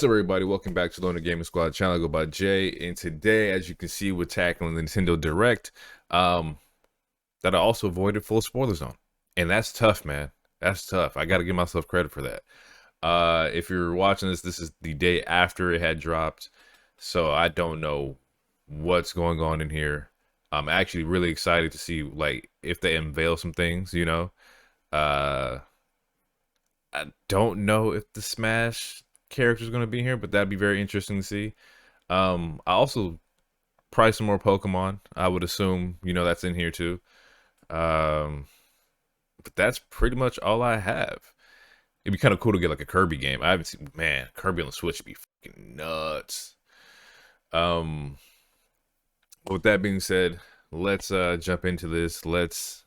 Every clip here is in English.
What's up, everybody? Welcome back to Loner Gaming Squad channel. I go by Jay, and today, as you can see, we're tackling the Nintendo Direct that I also avoided full spoilers on, and that's tough, man. That's tough. I got to give myself credit for that. If you're watching this, this is the day after it had dropped, so I don't know what's going on in here. I'm actually really excited to see like if they unveil some things. I don't know if the Smash character's going to be here, but that'd be very interesting to see. I also probably some more Pokemon. I would assume, that's in here too. But that's pretty much all I have. It'd be kind of cool to get like a Kirby game. I haven't seen, man, Kirby on the Switch would be fucking nuts. With that being said, let's jump into this. Let's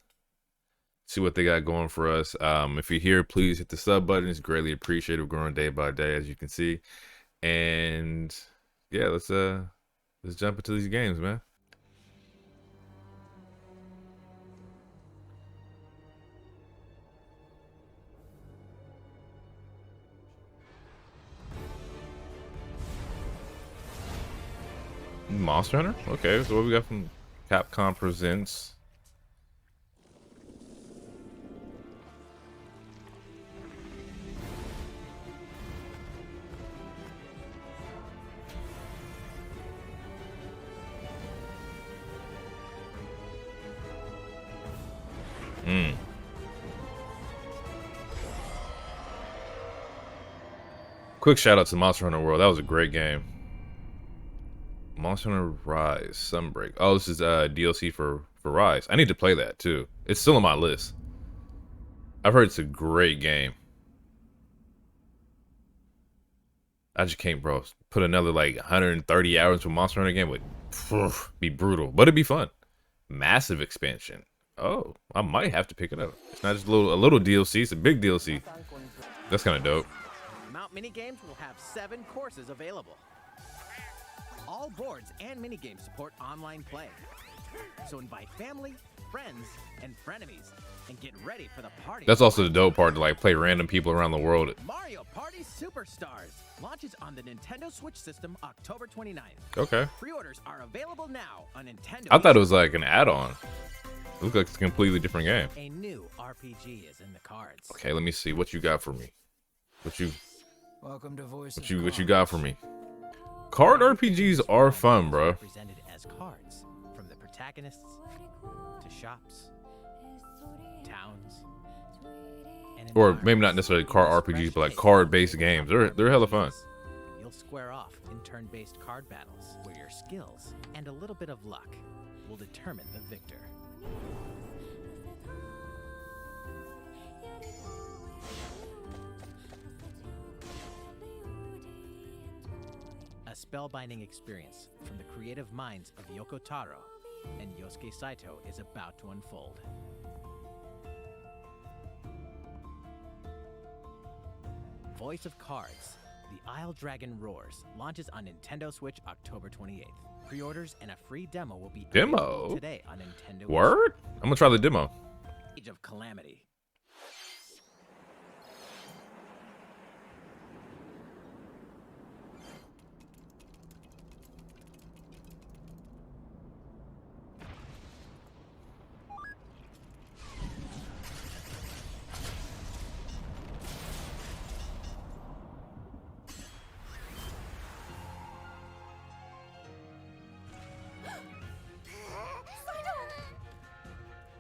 see what they got going for us. If you're here, please hit the sub button. It's greatly appreciated. We're growing day by day, as you can see. And yeah, let's jump into these games, man. Monster Hunter? Okay, so what we got from Capcom Presents? Quick shout out to Monster Hunter World. That was a great game. Monster Hunter Rise Sunbreak. Oh, this is DLC for Rise. I need to play that too. It's still on my list. I've heard it's a great game. I just can't, bro. Put another like 130 hours into a Monster Hunter game would be brutal, but it'd be fun. Massive expansion. Oh, I might have to pick it up. It's not just a little DLC. It's a big DLC. That's kind of dope. Mount Minigames will have 7 courses available. All boards and minigames support online play. So invite family, friends, and frenemies, and get ready for the party. That's also the dope part, to like play random people around the world. Mario Party Superstars launches on the Nintendo Switch system October 29th. Okay. Pre-orders are available now on Nintendo. I thought it was like an add-on. It looks like it's a completely different game. A new RPG is in the cards. Okay, let me see what you got for me. Welcome to Voice What you got for me? Card RPGs are fun, bro. Represented as cards, from the protagonists to shops, towns, and Or maybe not necessarily card RPGs, but like card-based games. They're hella fun. You'll square off in turn-based card battles where your skills and a little bit of luck will determine the victor. A spellbinding experience from the creative minds of Yoko Taro and Yosuke Saito is about to unfold. Voice of Cards, The Isle Dragon Roars launches on Nintendo Switch October 28th. Pre-orders and a free demo will be available today on Nintendo. Word? I'm gonna try the demo. Age of Calamity.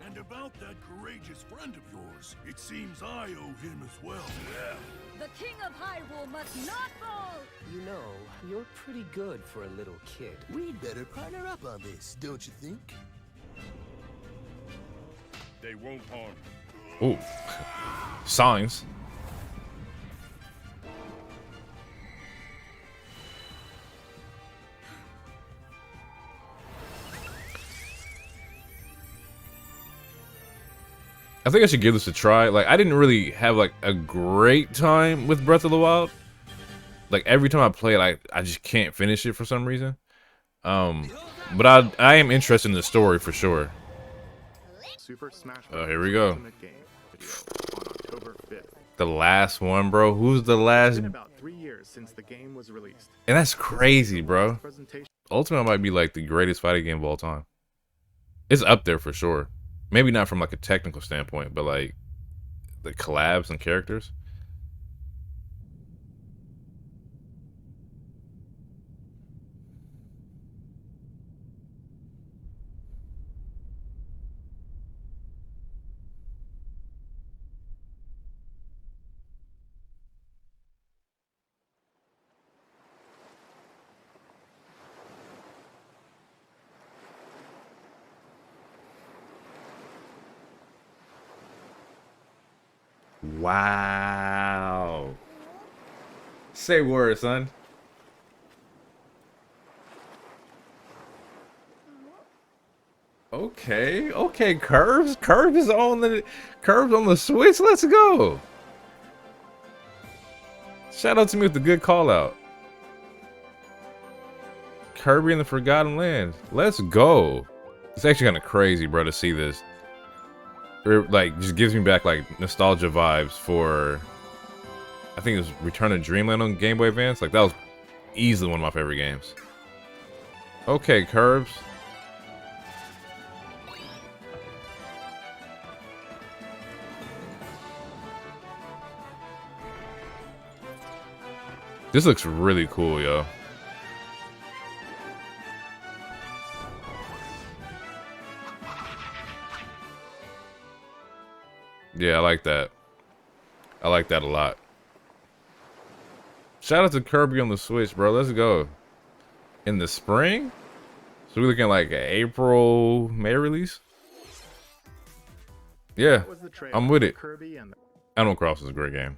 And about that courageous friend of yours, it seems I owe him as well. The King of Hyrule must not fall! You know, you're pretty good for a little kid. We'd better partner up on this, don't you think? They won't harm you. Ooh. Signs. I think I should give this a try. Like, I didn't really have like a great time with Breath of the Wild. Like, every time I play it, I just can't finish it for some reason. But I am interested in the story for sure. Super Smash Oh, here we go. Ultimate Game video on October 5th. The last one, bro. Who's the last? It's been about 3 years since the game was released. And that's crazy, bro. Presentation. Ultimate might be like the greatest fighting game of all time. It's up there for sure. Maybe not from like a technical standpoint, but like the collabs and characters. Wow. Say word, son. Okay, okay, curves. Curves is on the Switch. Let's go. Shout out to me with the good call out. Kirby and the Forgotten Land. Let's go. It's actually kind of crazy, bro, to see this. It, like, just gives me back like nostalgia vibes for, I think it was Return to Dreamland on Game Boy Advance. Like, that was easily one of my favorite games. Okay, Curbs. This looks really cool, yo. Yeah, I like that. I like that a lot. Shout out to Kirby on the Switch, bro. Let's go. In the spring? So we're looking at like an April, May release? Yeah, I'm with it. Kirby and Animal Crossing is a great game.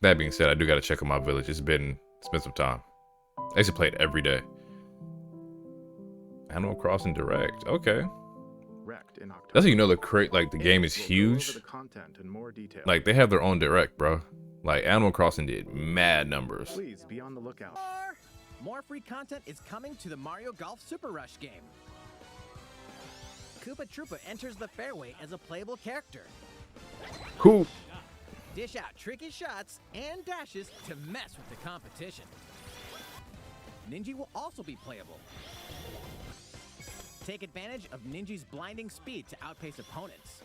That being said, I do gotta check on my village. It's been some time. I used to play it every day. Animal Crossing Direct. Okay. That's how you know the game is huge. Like, they have their own Direct, bro. Like, Animal Crossing did mad numbers. Please be on the lookout. More free content is coming to the Mario Golf Super Rush game. Koopa Troopa enters the fairway as a playable character. Cool. Dish out tricky shots and dashes to mess with the competition. Ninja will also be playable. Take advantage of Ninja's blinding speed to outpace opponents.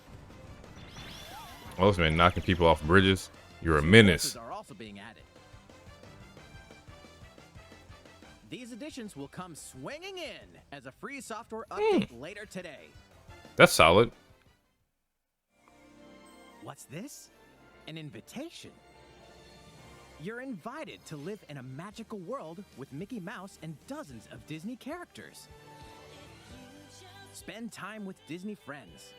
Oh, this man knocking people off bridges. You're a menace. Are also being added. These additions will come swinging in as a free software update later today. That's solid. What's this? An invitation. You're invited to live in a magical world with Mickey Mouse and dozens of Disney characters. Spend time with Disney friends.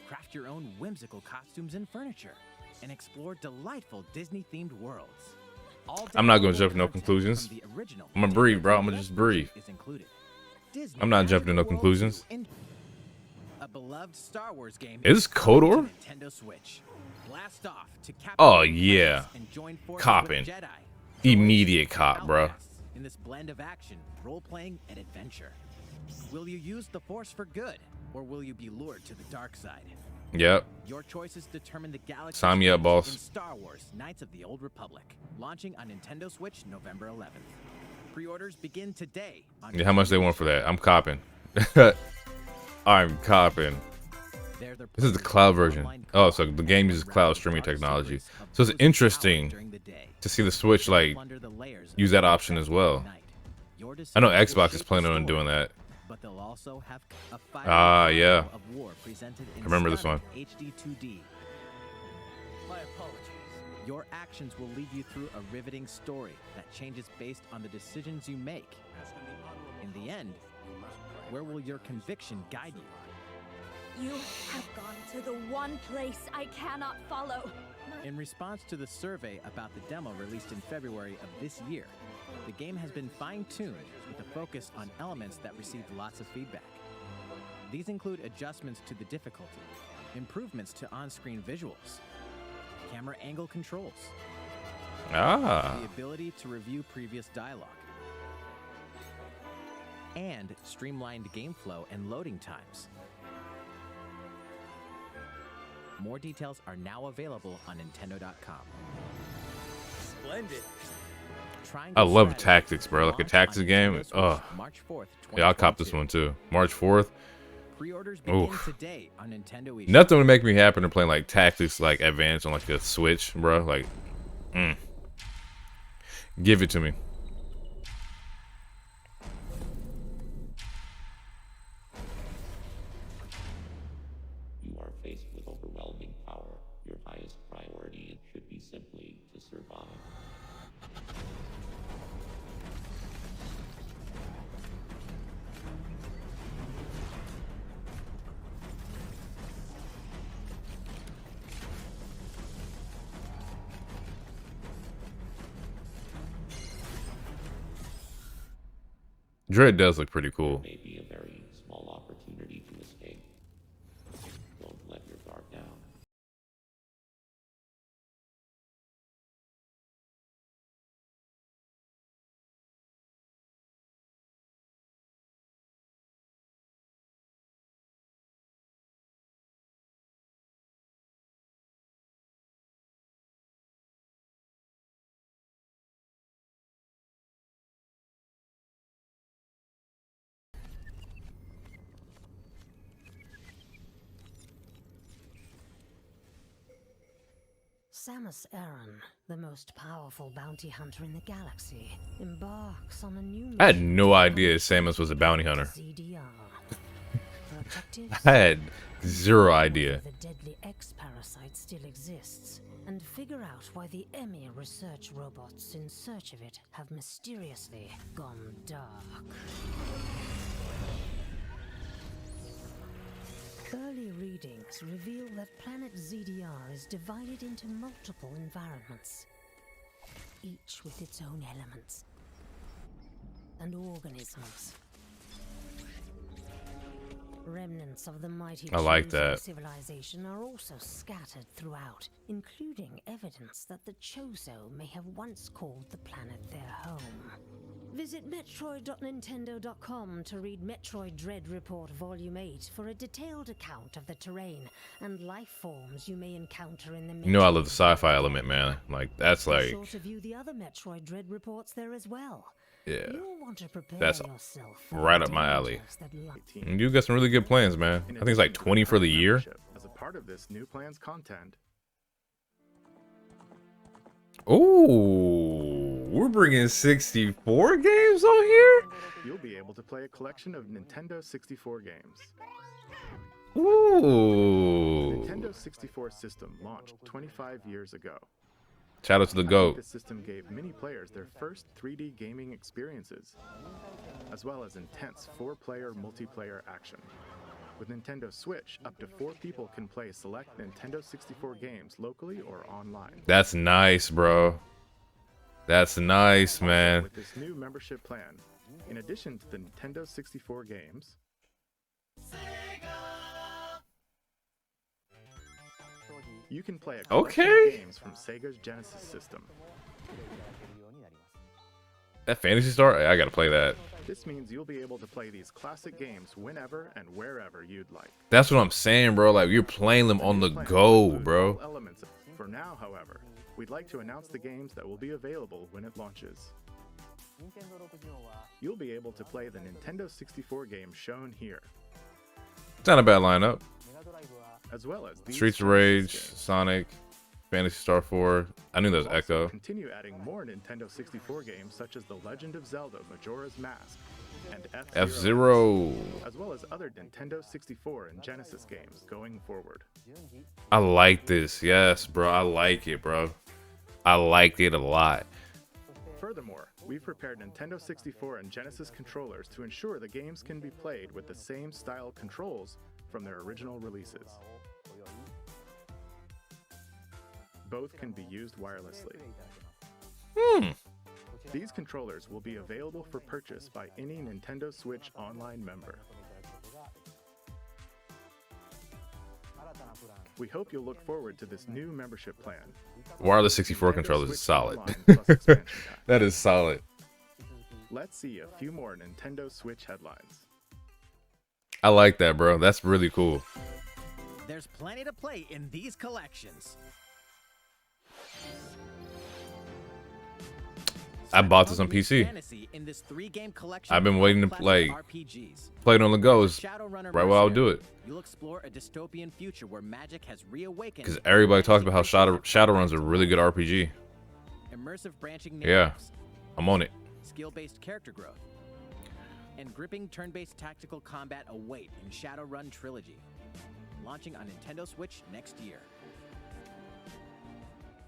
Craft your own whimsical costumes and furniture. And explore delightful Disney-themed worlds. I'm not going to jump to no conclusions. I'm going to breathe, bro. I'm going to just breathe. I'm not jumping to no conclusions. A beloved Star Wars game is KOTOR? Nintendo Switch. Blast off to oh yeah, copping. Jedi. Immediate cop, bro. In this blend of action, role-playing, and adventure. Will you use the Force for good, or will you be lured to the dark side? Yep. Your choices determine the galaxy. Sign me up, boss. In Star Wars: Knights of the Old Republic, launching on Nintendo Switch November 11th. Pre-orders begin today. Yeah, how much they want for that? I'm copping. I'm copping. This is the cloud version. Oh, so the game uses cloud streaming technology. So it's interesting to see the Switch like use that option as well. I know Xbox is planning on doing that. But they'll also have a yeah. Of war presented in I remember this one. HD 2D. My apologies. Your actions will lead you through a riveting story that changes based on the decisions you make. In the end, where will your conviction guide you? You have gone to the one place I cannot follow. In response to the survey about the demo released in February of this year, the game has been fine-tuned with a focus on elements that received lots of feedback. These include adjustments to the difficulty, improvements to on-screen visuals, camera angle controls, the ability to review previous dialogue, and streamlined game flow and loading times. More details are now available on Nintendo.com. Splendid. I love tactics, bro. Like a tactics game. Oh, March 4th, yeah, I'll cop this one too. March 4th. Pre-orders begin Oof. today on Nintendo eShop. Nothing would make me happy than playing like tactics, like advanced on like a Switch, bro. Like, give it to me. You are faced with overwhelming power. Your highest priority should be simply to survive. Dread does look pretty cool. May be a very small opportunity to escape. Don't let your guard down. Samus Aran, the most powerful bounty hunter in the galaxy, embarks on a new I had mission no to idea find Samus was a bounty hunter. ZDR. Her objectives? I had zero idea. The deadly X-parasite still exists, and figure out why the Emmy research robots in search of it have mysteriously gone dark. Early readings reveal that planet ZDR is divided into multiple environments, each with its own elements and organisms. Remnants of the mighty I like Chosen that. civilization are also scattered throughout, including evidence that the Chozo may have once called the planet their home. Visit Metroid.Nintendo.com to read Metroid Dread Report Volume 8 for a detailed account of the terrain and life forms you may encounter in the Metroid. You know I love the sci-fi element, man. Like that's Be like, sure to view the other Metroid Dread reports there as well. yeah, You'll want to prepare that's yourself for right the up my alley. dangers that lie. And you got some really good plans, man. I think it's like 20 for the year. As a part of this new plan's content, Ooh, we're bringing 64 games on here. you'll be able to play a collection of Nintendo 64 games. Ooh, Nintendo 64 system launched 25 years ago. shout out to the I think GOAT. this system gave many players their first 3D gaming experiences, as well as intense 4-player multiplayer action. With Nintendo Switch, up to 4 people can play select Nintendo 64 games locally or online. That's nice, bro. That's nice, man. With this new membership plan, in addition to the Nintendo 64 games, you can play a collection Okay. of games from Sega's Genesis system. That Fantasy Star, I gotta play that. This means you'll be able to play these classic games whenever and wherever you'd like. That's what I'm saying, bro. Like you're playing them on the Plan go, includes bro. all elements of- For now, however, we'd like to announce the games that will be available when it launches. You'll be able to play the Nintendo 64 games shown here, It's not a bad lineup. as well as these Streets of Genesis Rage, games. Sonic, Fantasy Star 4. I knew that was We'll also Echo. continue adding more Nintendo 64 games such as The Legend of Zelda Majora's Mask and F-Zero. as well as other Nintendo 64 and Genesis games going forward. I like this. Yes, bro. I like it, bro. I like it a lot. Furthermore, we've prepared Nintendo 64 and Genesis controllers to ensure the games can be played with the same style controls from their original releases. Both can be used wirelessly. These controllers will be available for purchase by any Nintendo Switch Online member. We hope you'll look forward to this new membership plan. Wireless 64 Nintendo controllers is Switch solid. Online plus expansion pack. That is solid. let's see a few more Nintendo Switch headlines. I like that, bro. That's really cool. There's plenty to play in these collections. I bought this on PC. In this 3-game collection I've been waiting to classic play RPGs. it on the go. Shadowrunner Right while I'll do it. You'll explore a dystopian future where magic has reawakened. Because everybody talks about how Shadowrun's a really good RPG. Immersive branching Yeah, narratives, I'm on it. skill-based character growth, and gripping turn-based tactical combat await in Shadowrun Trilogy, launching on Nintendo Switch next year.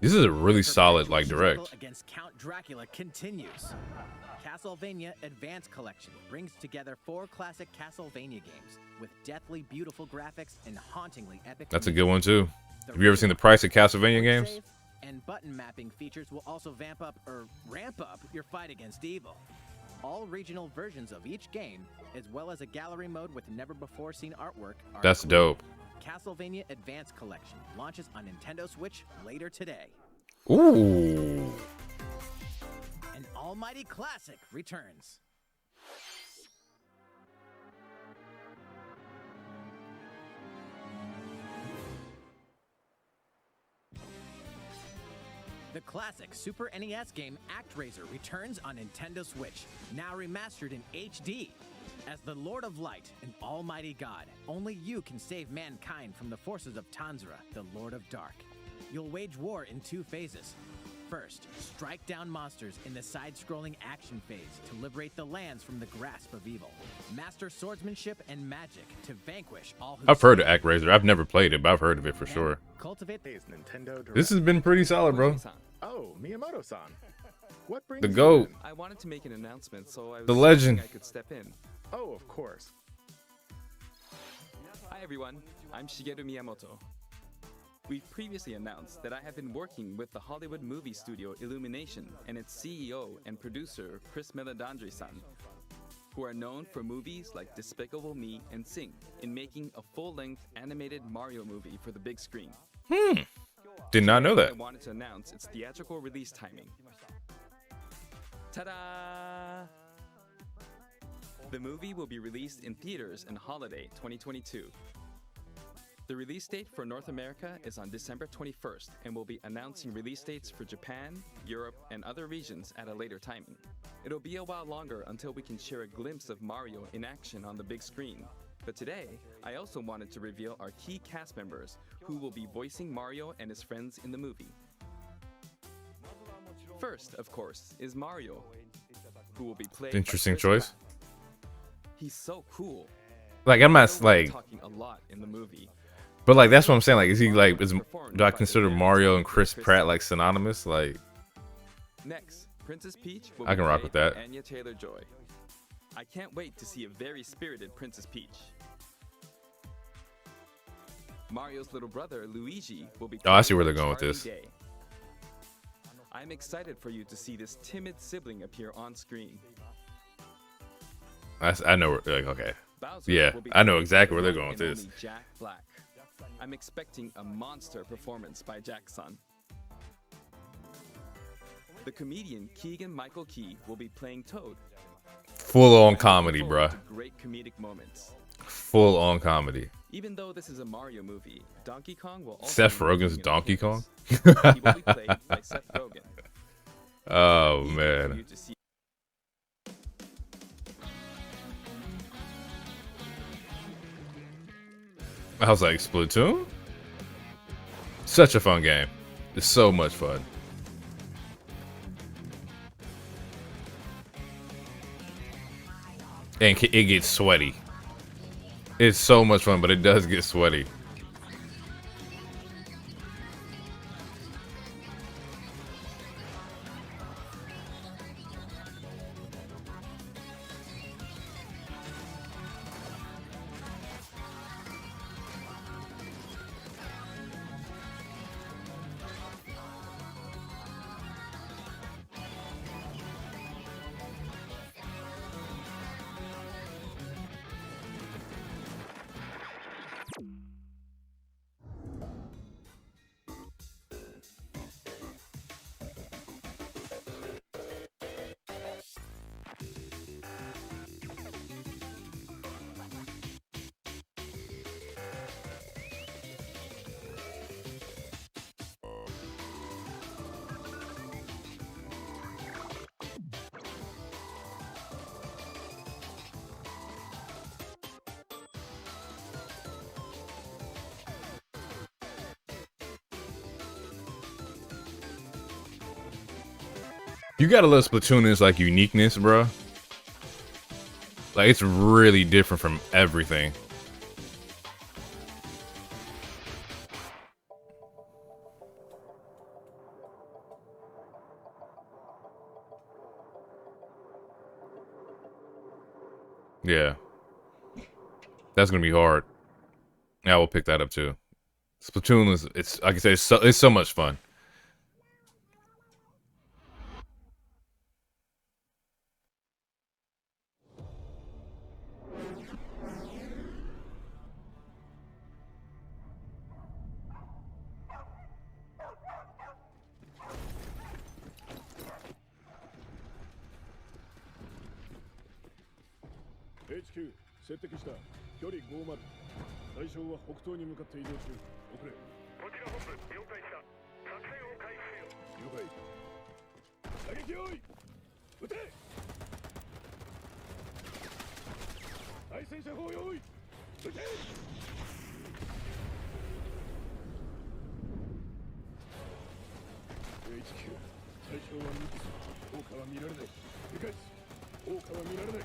This is a really solid like direct. Against Count Dracula continues. Castlevania Advance Collection brings together 4 classic Castlevania games with deathly beautiful graphics and hauntingly epic. That's a good one too. Have you ever seen the price of Castlevania games? And button mapping features will also ramp up your fight against evil. All regional versions of each game, as well as a gallery mode with never-before-seen artwork, are That's included. dope. Castlevania Advance Collection launches on Nintendo Switch later today. Ooh. An almighty classic returns. The classic Super NES game ActRaiser returns on Nintendo Switch, now remastered in HD. As the Lord of Light and Almighty God, only you can save mankind from the forces of Tanzra, the Lord of Dark. You'll wage war in 2 phases. First, strike down monsters in the side-scrolling action phase to liberate the lands from the grasp of evil. Master swordsmanship and magic to vanquish all who... I've heard of ActRaiser. I've never played it, but I've heard of it for sure. Cultivate Nintendo Direct. This has been pretty solid, bro. Oh, Miyamoto-san. What brings The you GOAT. in? I wanted to make an announcement, so I was The legend. hoping I could step in. Oh, of course. Hi everyone, I'm Shigeru Miyamoto. We've previously announced that I have been working with the Hollywood movie studio Illumination and its CEO and producer Chris Meledandri-san, who are known for movies like Despicable Me and Sing, in making a full-length animated Mario movie for the big screen. Did not know I that. wanted to announce its theatrical release timing. Ta-da! The movie will be released in theaters in holiday 2022. The release date for North America is on December 21st, and we'll be announcing release dates for Japan, Europe, and other regions at a later timing. It'll be a while longer until we can share a glimpse of Mario in action on the big screen. But today, I also wanted to reveal our key cast members who will be voicing Mario and his friends in the movie. First, of course, is Mario, who will be played by Interesting Chris choice. Pratt. He's so cool. Like I'm not Mario will be like, talking a lot in the movie. but like that's what I'm saying. Like, is he like, do I consider Mario and Chris Pratt like synonymous? Like, Next, Princess Peach will I can be rock played with that. by Anya Taylor-Joy. I can't wait to see a very spirited Princess Peach. Mario's little brother Luigi will be. Oh, I see where played they're by going with Charlie this. Day. I'm excited for you to see this timid sibling appear on screen. I know. Like, okay. Bowser Yeah, will be I know played exactly by where they're the going one with and this. only Jack Black. I'm expecting a monster performance by Jack's son. The comedian Keegan-Michael Key will be playing Toad. Full on I look comedy, forward bruh. to Great comedic moments. Full on comedy. Even though this is a Mario movie, Donkey Kong will also Seth be Rogen's making an Donkey Kong? appearance. He will be played by Seth Rogen. Oh Eager for man. you to see I was like, Splatoon? Such a fun game. It's so much fun. And it gets sweaty. It's so much fun, but it does get sweaty. You gotta love Splatoon's like uniqueness, bro. Like it's really different from everything. Yeah. That's gonna be hard. Yeah, we'll pick that up too. Splatoon is, it's like I said, it's so much fun. HQ 接敵した距離50対象は北東に向かって移動中遅れこちら本部了解した作戦を開始せよ了解射撃用意撃て対戦車砲用意撃てHQ 対象はミキス効果は見られない理解効果は見られない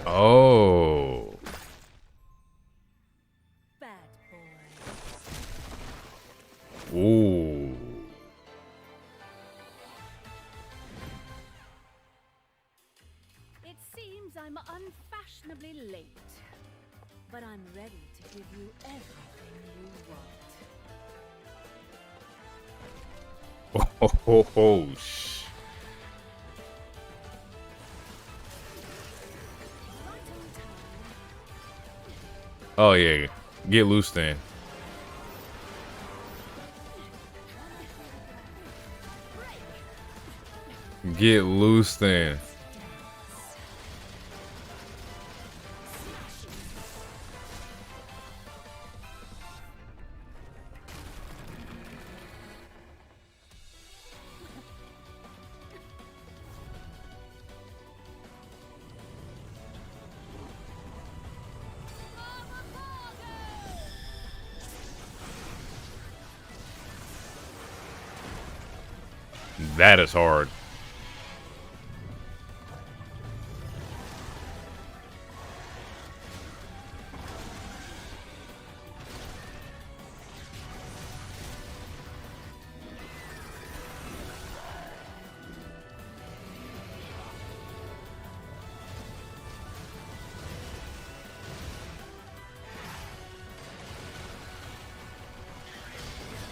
Oh. Bad boy. Ooh. It seems I'm unfashionably late, but I'm ready to give you everything you want. Oh, ho, ho, sh. Oh yeah, get loose then. Get loose then. That is hard.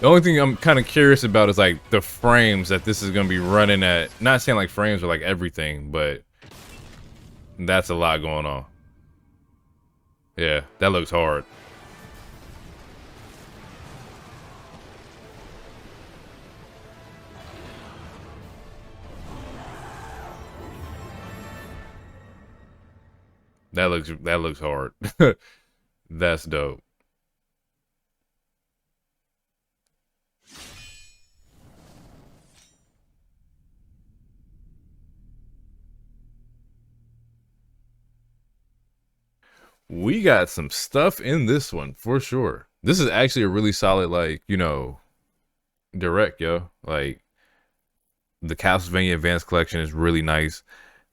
The only thing I'm kind of curious about is like the frames that this is going to be running at. Not saying like frames are like everything, but that's a lot going on. Yeah, that looks hard. That looks hard. That's dope. We got some stuff in this one for sure. This is actually a really solid, like, you know, direct, yo. Like, the Castlevania Advanced Collection is really nice.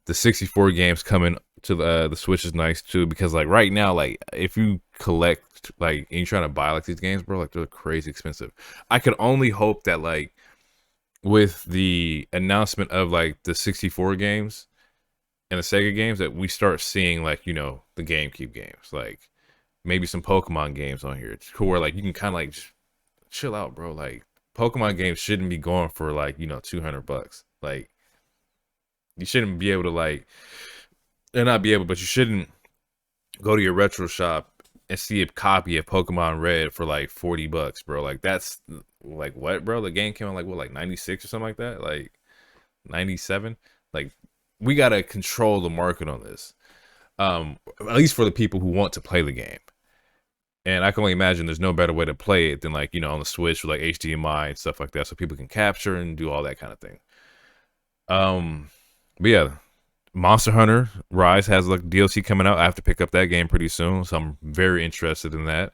The 64 games coming to the Switch is nice too, because like right now, like if you collect like and you're trying to buy like these games, bro, like they're crazy expensive. I could only hope that like with the announcement of like the 64 games and the Sega games that we start seeing like, you know, the GameCube games, like maybe some Pokemon games on here. It's cool where like you can kind of like just chill out, bro. Like Pokemon games shouldn't be going for like, you know, $200. Like You shouldn't be able to like, or not be able, but you shouldn't go to your retro shop and see a copy of Pokemon Red for like $40, bro. Like that's like what, bro? The game came out like what, like 96 or something like that, like 97. Like we gotta control the market on this, at least for the people who want to play the game. And I can only imagine there's no better way to play it than like, you know, on the Switch with like HDMI and stuff like that, so people can capture and do all that kind of thing. But yeah, Monster Hunter Rise has like DLC coming out. I have to pick up that game pretty soon, so I'm very interested in that.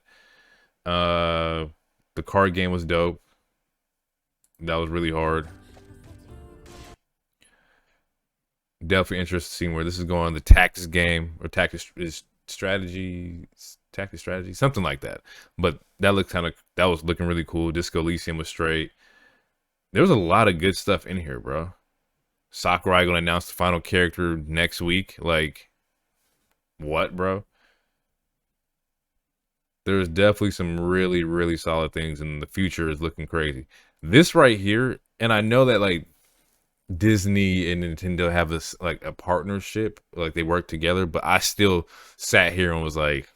The card game was dope. That was really hard. Definitely interested in seeing where this is going. The Tactics game or Tactics strategy, something like that. But that looked that was looking really cool. Disco Elysium was straight. There was a lot of good stuff in here, bro. Sakurai gonna announce the final character next week. Like, what, bro? There's definitely some really, really solid things, and the future is looking crazy. This right here, and I know that like Disney and Nintendo have this like a partnership, like they work together, but I still sat here and was like,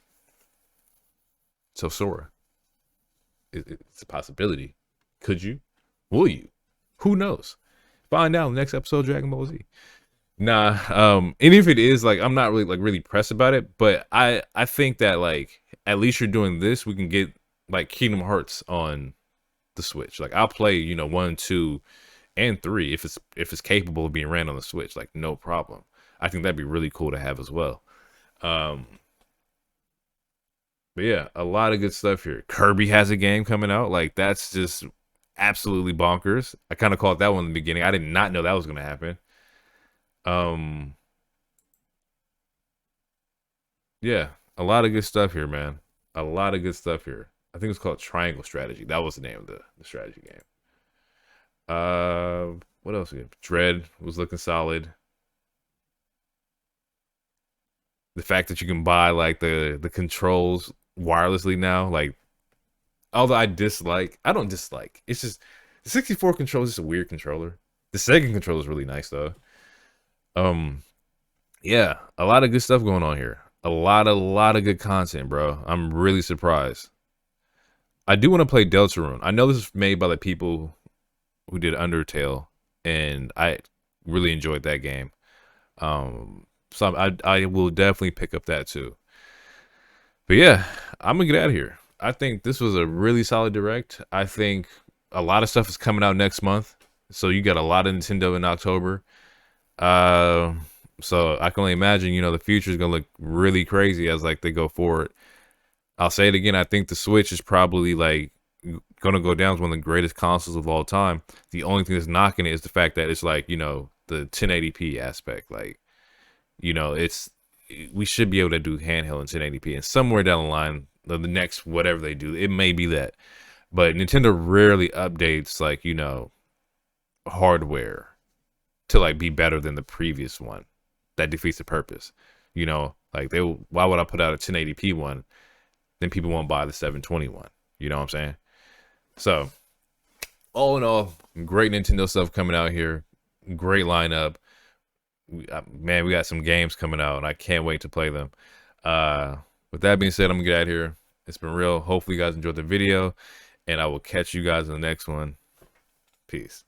so Sora, it's a possibility. Could you? Will you? Who knows? Find out in the next episode of Dragon Ball Z. Nah, and if it is, like, I'm not really pressed about it, but I think that like at least you're doing this, we can get like Kingdom Hearts on the Switch. Like I'll play, you know, 1, 2, and 3 if it's capable of being ran on the Switch, like no problem. I think that'd be really cool to have as well. But yeah, a lot of good stuff here. Kirby has a game coming out. Like that's just absolutely bonkers. I kind of called that one in the beginning. I did not know that was going to happen. Yeah, a lot of good stuff here, man. A lot of good stuff here. I think it's called Triangle Strategy. That was the name of the strategy game. What else? Dread was looking solid. The fact that you can buy like the controls wirelessly now, like, although I don't dislike. It's just the 64 controller is just a weird controller. The Sega controller is really nice though. Yeah, a lot of good stuff going on here. A lot of good content, bro. I'm really surprised. I do want to play Deltarune. I know this is made by the people who did Undertale, and I really enjoyed that game. So I will definitely pick up that too. But yeah, I'm gonna get out of here. I think this was a really solid direct. I think a lot of stuff is coming out next month, so you got a lot of Nintendo in October. So I can only imagine, you know, the future is gonna look really crazy as like they go forward. I'll say it again. I think the Switch is probably like gonna go down as one of the greatest consoles of all time. The only thing that's knocking it is the fact that it's like, you know, the 1080p aspect. Like, you know, we should be able to do handheld in 1080p, and somewhere down the line, the next whatever they do, it may be that. But Nintendo rarely updates like, you know, hardware to like be better than the previous one. That defeats the purpose. You know, like why would I put out a 1080p one? Then people won't buy the 721. You know what I'm saying? So, all in all, great Nintendo stuff coming out here. Great lineup. Man, we got some games coming out, and I can't wait to play them. With that being said, I'm gonna get out of here. It's been real. Hopefully, you guys enjoyed the video, and I will catch you guys in the next one. Peace.